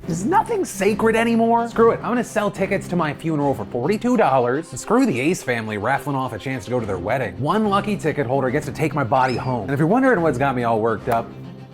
Is nothing sacred anymore? Screw it, I'm gonna sell tickets to my funeral for $42, and screw the Ace family raffling off a chance to go to their wedding. One lucky ticket holder gets to take my body home. And if you're wondering what's got me all worked up,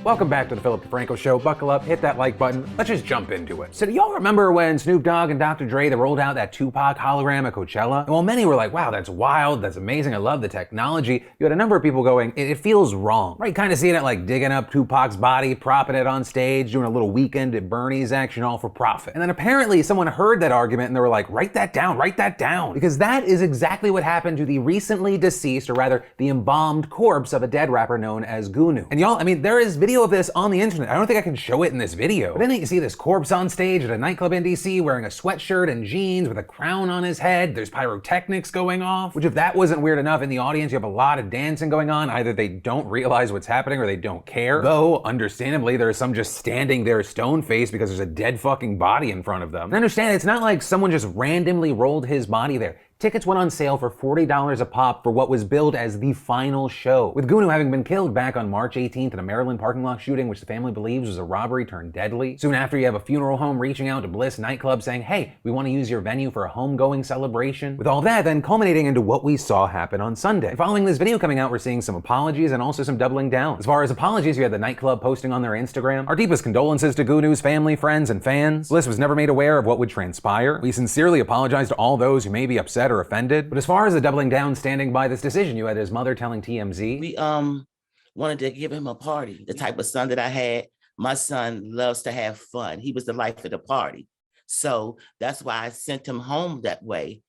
welcome back to the Philip DeFranco Show. Buckle up, hit that like button. Let's just jump into it. So do y'all remember when Snoop Dogg and Dr. Dre, they rolled out that Tupac hologram at Coachella? And while many were like, wow, that's wild, that's amazing, I love the technology, you had a number of people going, it feels wrong. Right, kind of seeing it like digging up Tupac's body, propping it on stage, doing a little Weekend at Bernie's action all for profit. And then apparently someone heard that argument and they were like, write that down. Because that is exactly what happened to the recently deceased, or rather the embalmed corpse of a dead rapper known as Gunu. And y'all, I mean, there is video of this on the internet. I don't think I can show it in this video. But then you see this corpse on stage at a nightclub in DC wearing a sweatshirt and jeans with a crown on his head. There's pyrotechnics going off, which if that wasn't weird enough, in the audience you have a lot of dancing going on. Either they don't realize what's happening or they don't care. Though, understandably, there's some just standing there stone-faced because there's a dead fucking body in front of them. And understand, it's not like someone just randomly rolled his body there. Tickets went on sale for $40 a pop for what was billed as the final show, with Gunu having been killed back on March 18th in a Maryland parking lot shooting, which the family believes was a robbery turned deadly. Soon after, you have a funeral home reaching out to Bliss nightclub saying, hey, we want to use your venue for a homegoing celebration. With all that then culminating into what we saw happen on Sunday. And following this video coming out, we're seeing some apologies and also some doubling down. As far as apologies, you had the nightclub posting on their Instagram, our deepest condolences to Gunu's family, friends, and fans. Bliss was never made aware of what would transpire. We sincerely apologize to all those who may be upset or offended. But as far as the doubling down, standing by this decision, you had his mother telling TMZ, we wanted to give him a party. The type of son that I had, my son loves to have fun. He was the life of the party. So that's why I sent him home that way,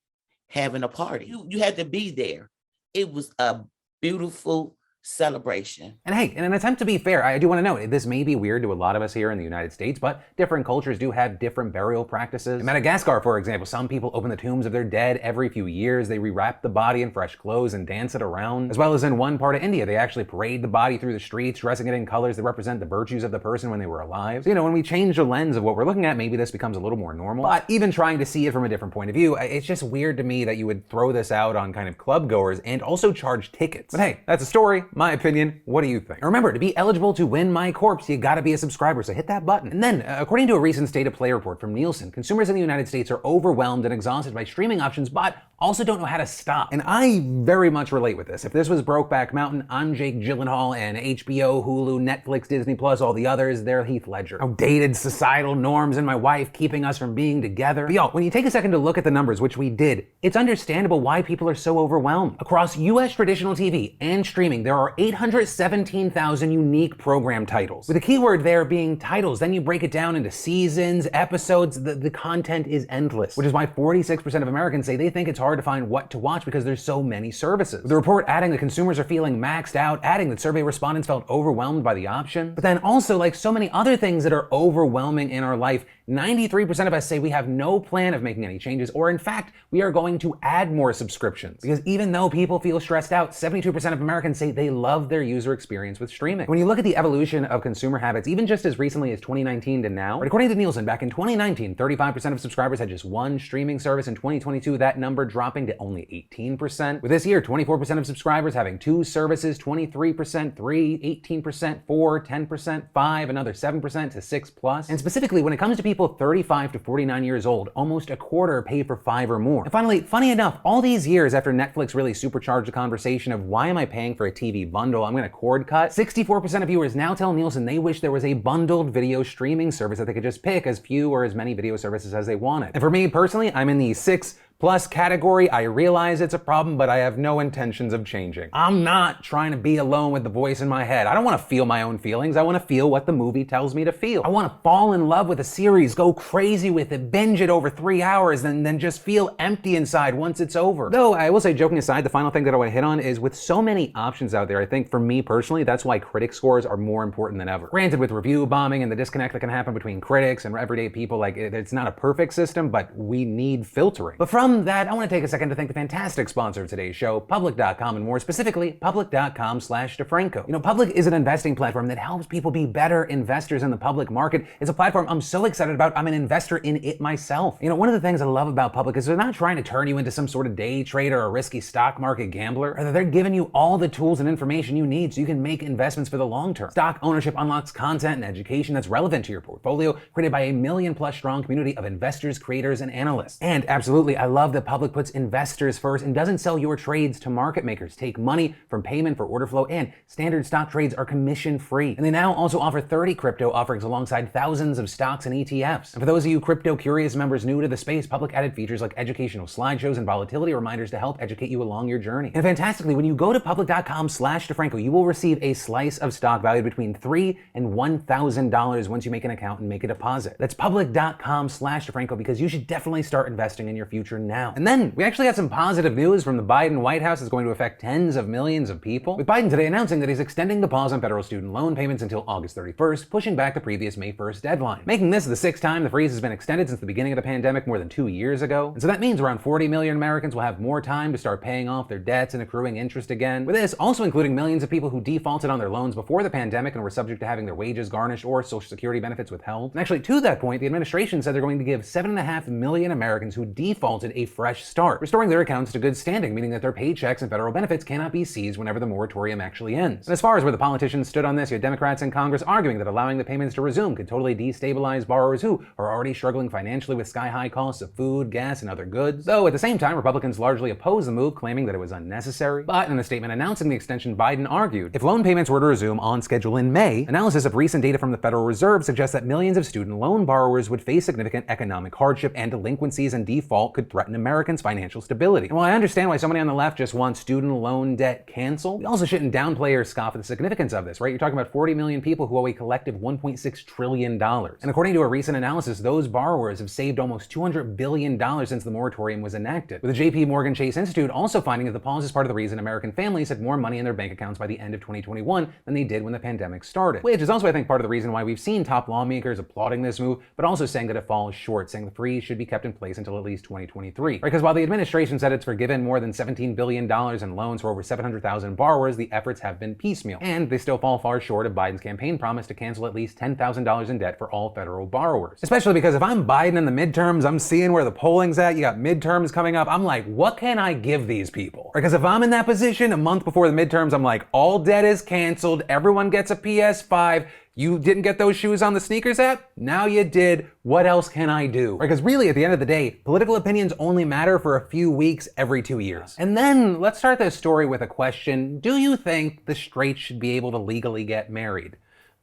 having a party. You had to be there. It was a beautiful celebration. And hey, in an attempt to be fair, I do want to note, this may be weird to a lot of us here in the United States, but different cultures do have different burial practices. In Madagascar, for example, some people open the tombs of their dead every few years. They rewrap the body in fresh clothes and dance it around. As well as in one part of India, they actually parade the body through the streets, dressing it in colors that represent the virtues of the person when they were alive. So, you know, when we change the lens of what we're looking at, maybe this becomes a little more normal. But even trying to see it from a different point of view, it's just weird to me that you would throw this out on kind of club goers and also charge tickets. But hey, that's a story, my opinion. What do you think? And remember, to be eligible to win my corpse, you gotta be a subscriber, so hit that button. And then, according to a recent State of Play report from Nielsen, consumers in the United States are overwhelmed and exhausted by streaming options, but also don't know how to stop. And I very much relate with this. If this was Brokeback Mountain, I'm Jake Gyllenhaal, and HBO, Hulu, Netflix, Disney Plus, all the others, they're Heath Ledger. Outdated societal norms and my wife keeping us from being together. But y'all, when you take a second to look at the numbers, which we did, it's understandable why people are so overwhelmed. Across US traditional TV and streaming, there are 817,000 unique program titles, with the keyword there being titles. Then you break it down into seasons, episodes, the content is endless, which is why 46% of Americans say they think it's hard to find what to watch because there's so many services. With the report adding that consumers are feeling maxed out, adding that survey respondents felt overwhelmed by the option. But then also, like so many other things that are overwhelming in our life, 93% of us say we have no plan of making any changes, or in fact, we are going to add more subscriptions. Because even though people feel stressed out, 72% of Americans say they love their user experience with streaming. When you look at the evolution of consumer habits, even just as recently as 2019 to now, but according to Nielsen, back in 2019, 35% of subscribers had just one streaming service. In 2022, that number dropping to only 18%. With this year, 24% of subscribers having two services, 23%, 3, 18%, 4, 10%, 5, another 7% to 6+. And specifically, when it comes to people 35 to 49 years old, almost a quarter pay for 5 or more. And finally, funny enough, all these years after Netflix really supercharged the conversation of why am I paying for a TV bundle, I'm gonna cord cut, 64% of viewers now tell Nielsen they wish there was a bundled video streaming service that they could just pick as few or as many video services as they wanted. And for me personally, I'm in the 6+ category. I realize it's a problem, but I have no intentions of changing. I'm not trying to be alone with the voice in my head. I don't want to feel my own feelings. I want to feel what the movie tells me to feel. I want to fall in love with a series, go crazy with it, binge it over 3 hours, and then just feel empty inside once it's over. Though, I will say, joking aside, the final thing that I want to hit on is with so many options out there, I think for me personally, that's why critic scores are more important than ever. Granted, with review bombing and the disconnect that can happen between critics and everyday people, like it's not a perfect system, but we need filtering. But from from that, I want to take a second to thank the fantastic sponsor of today's show, Public.com, and more specifically, Public.com/DeFranco. You know, Public is an investing platform that helps people be better investors in the public market. It's a platform I'm so excited about, I'm an investor in it myself. You know, one of the things I love about Public is they're not trying to turn you into some sort of day trader or a risky stock market gambler. Rather, they're giving you all the tools and information you need so you can make investments for the long term. Stock ownership unlocks content and education that's relevant to your portfolio, created by a million-plus strong community of investors, creators, and analysts. And absolutely, I love that Public puts investors first and doesn't sell your trades to market makers. Take money from payment for order flow, and standard stock trades are commission-free. And they now also offer 30 crypto offerings alongside thousands of stocks and ETFs. And for those of you crypto-curious members new to the space, Public added features like educational slideshows and volatility reminders to help educate you along your journey. And fantastically, when you go to Public.com/DeFranco, you will receive a slice of stock valued between $3,000 and $1,000 once you make an account and make a deposit. That's Public.com/DeFranco, because you should definitely start investing in your future now. And then we actually had some positive news from the Biden White House that's going to affect tens of millions of people, with Biden today announcing that he's extending the pause on federal student loan payments until August 31st, pushing back the previous May 1st deadline, making this the sixth time the freeze has been extended since the beginning of the pandemic more than 2 years ago. And so that means around 40 million Americans will have more time to start paying off their debts and accruing interest again, with this also including millions of people who defaulted on their loans before the pandemic and were subject to having their wages garnished or Social Security benefits withheld. And actually, to that point, the administration said they're going to give 7.5 million Americans who defaulted a fresh start, restoring their accounts to good standing, meaning that their paychecks and federal benefits cannot be seized whenever the moratorium actually ends. And as far as where the politicians stood on this, you had Democrats in Congress arguing that allowing the payments to resume could totally destabilize borrowers who are already struggling financially with sky-high costs of food, gas, and other goods. Though at the same time, Republicans largely opposed the move, claiming that it was unnecessary. But in a statement announcing the extension, Biden argued, if loan payments were to resume on schedule in May, analysis of recent data from the Federal Reserve suggests that millions of student loan borrowers would face significant economic hardship, and delinquencies and default could threaten Americans' financial stability. And while I understand why somebody on the left just wants student loan debt canceled, we also shouldn't downplay or scoff at the significance of this, right? You're talking about 40 million people who owe a collective $1.6 trillion. And according to a recent analysis, those borrowers have saved almost $200 billion since the moratorium was enacted, with the JP Morgan Chase Institute also finding that the pause is part of the reason American families had more money in their bank accounts by the end of 2021 than they did when the pandemic started. Which is also, I think, part of the reason why we've seen top lawmakers applauding this move, but also saying that it falls short, saying the freeze should be kept in place until at least 2023. Right? Because while the administration said it's forgiven more than $17 billion in loans for over 700,000 borrowers, the efforts have been piecemeal. And they still fall far short of Biden's campaign promise to cancel at least $10,000 in debt for all federal borrowers. Especially because if I'm Biden in the midterms, I'm seeing where the polling's at, you got midterms coming up, I'm like, what can I give these people? Because if I'm in that position a month before the midterms, I'm like, all debt is canceled, everyone gets a PS5, you didn't get those shoes on the sneakers app? Now you did. What else can I do? Because really, at the end of the day, political opinions only matter for a few weeks every 2 years. And then let's start this story with a question. Do you think the straights should be able to legally get married?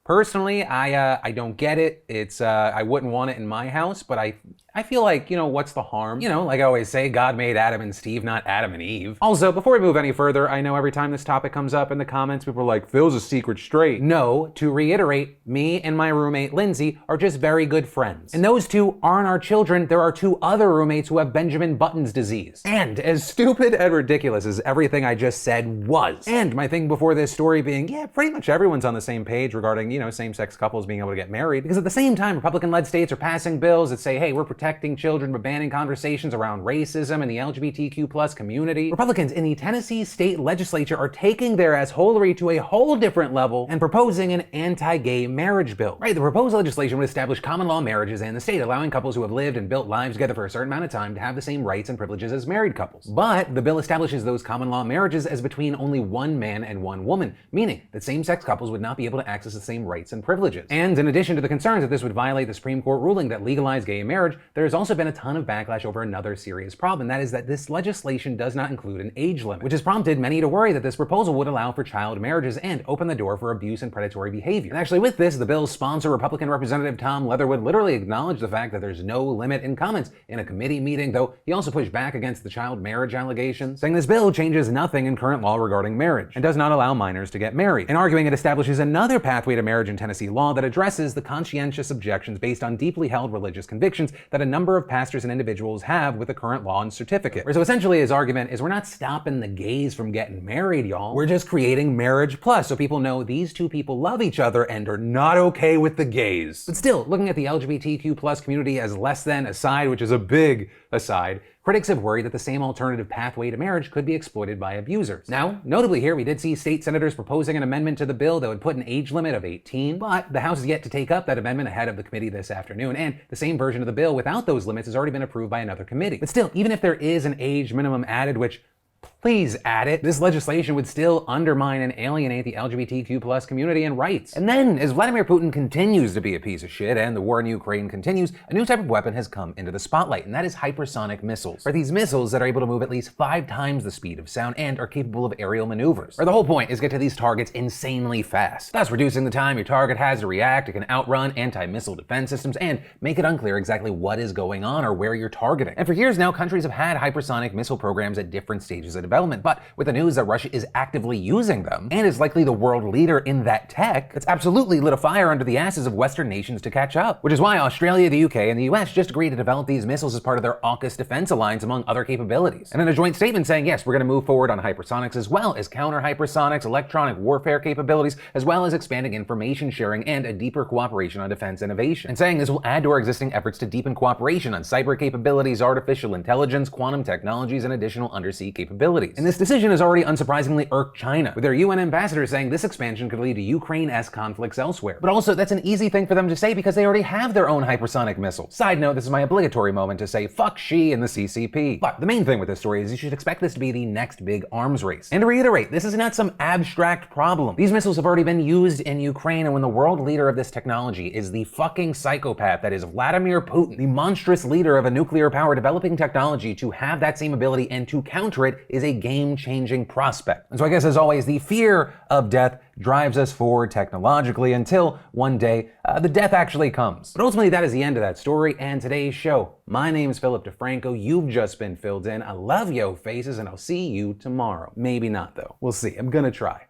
Personally, I don't get it. It's I wouldn't want it in my house, but I feel like, you know, what's the harm? You know, like I always say, God made Adam and Steve, not Adam and Eve. Also, before we move any further, I know every time this topic comes up in the comments, people are like, Phil's a secret straight. No, to reiterate, me and my roommate, Lindsay, are just very good friends. And those two aren't our children. There are 2 other roommates who have Benjamin Button's disease. And as stupid and ridiculous as everything I just said was, and my thing before this story being, yeah, pretty much everyone's on the same page regarding, you know, same-sex couples being able to get married, because at the same time, Republican-led states are passing bills that say, hey, we're protecting children but banning conversations around racism and the LGBTQ plus community. Republicans in the Tennessee state legislature are taking their assholery to a whole different level and proposing an anti-gay marriage bill. Right, the proposed legislation would establish common law marriages in the state, allowing couples who have lived and built lives together for a certain amount of time to have the same rights and privileges as married couples. But the bill establishes those common law marriages as between only one man and one woman, meaning that same-sex couples would not be able to access the same rights and privileges. And in addition to the concerns that this would violate the Supreme Court ruling that legalized gay marriage, there has also been a ton of backlash over another serious problem, and that is that this legislation does not include an age limit, which has prompted many to worry that this proposal would allow for child marriages and open the door for abuse and predatory behavior. And actually with this, the bill's sponsor, Republican Representative Tom Leatherwood, literally acknowledged the fact that there's no limit in comments in a committee meeting, though he also pushed back against the child marriage allegations, saying this bill changes nothing in current law regarding marriage and does not allow minors to get married, and arguing it establishes another pathway to marriage in Tennessee law that addresses the conscientious objections based on deeply held religious convictions that a number of pastors and individuals have with the current law and certificate. So essentially his argument is we're not stopping the gays from getting married, y'all. We're just creating marriage plus so people know these two people love each other and are not okay with the gays. But still, looking at the LGBTQ plus community as less than aside, which is a big aside, critics have worried that the same alternative pathway to marriage could be exploited by abusers. Now, notably here, we did see state senators proposing an amendment to the bill that would put an age limit of 18, but the House is yet to take up that amendment ahead of the committee this afternoon, and the same version of the bill without those limits has already been approved by another committee. But still, even if there is an age minimum added, which please add it, this legislation would still undermine and alienate the LGBTQ+ community and rights. And then, as Vladimir Putin continues to be a piece of shit and the war in Ukraine continues, a new type of weapon has come into the spotlight, and that is hypersonic missiles. Or these missiles that are able to move at least 5 times the speed of sound and are capable of aerial maneuvers. Or the whole point is get to these targets insanely fast, thus reducing the time your target has to react. It can outrun anti-missile defense systems and make it unclear exactly what is going on or where you're targeting. And for years now, countries have had hypersonic missile programs at different stages of development, but with the news that Russia is actively using them and is likely the world leader in that tech, it's absolutely lit a fire under the asses of Western nations to catch up. Which is why Australia, the UK, and the US just agreed to develop these missiles as part of their AUKUS defense alliance, among other capabilities. And in a joint statement saying, yes, we're going to move forward on hypersonics as well as counter-hypersonics, electronic warfare capabilities, as well as expanding information sharing and a deeper cooperation on defense innovation. And saying this will add to our existing efforts to deepen cooperation on cyber capabilities, artificial intelligence, quantum technologies, and additional undersea capabilities. And this decision has already unsurprisingly irked China, with their UN ambassador saying this expansion could lead to Ukraine-esque conflicts elsewhere. But also, that's an easy thing for them to say because they already have their own hypersonic missiles. Side note, this is my obligatory moment to say fuck Xi and the CCP. But the main thing with this story is you should expect this to be the next big arms race. And to reiterate, this is not some abstract problem. These missiles have already been used in Ukraine, and when the world leader of this technology is the fucking psychopath that is Vladimir Putin, the monstrous leader of a nuclear power developing technology, to have that same ability and to counter it is a game-changing prospect. And so I guess, as always, the fear of death drives us forward technologically until one day the death actually comes. But ultimately, that is the end of that story and today's show. My name is Philip DeFranco. You've just been filled in. I love yo faces, and I'll see you tomorrow. Maybe not, though. We'll see. I'm gonna try.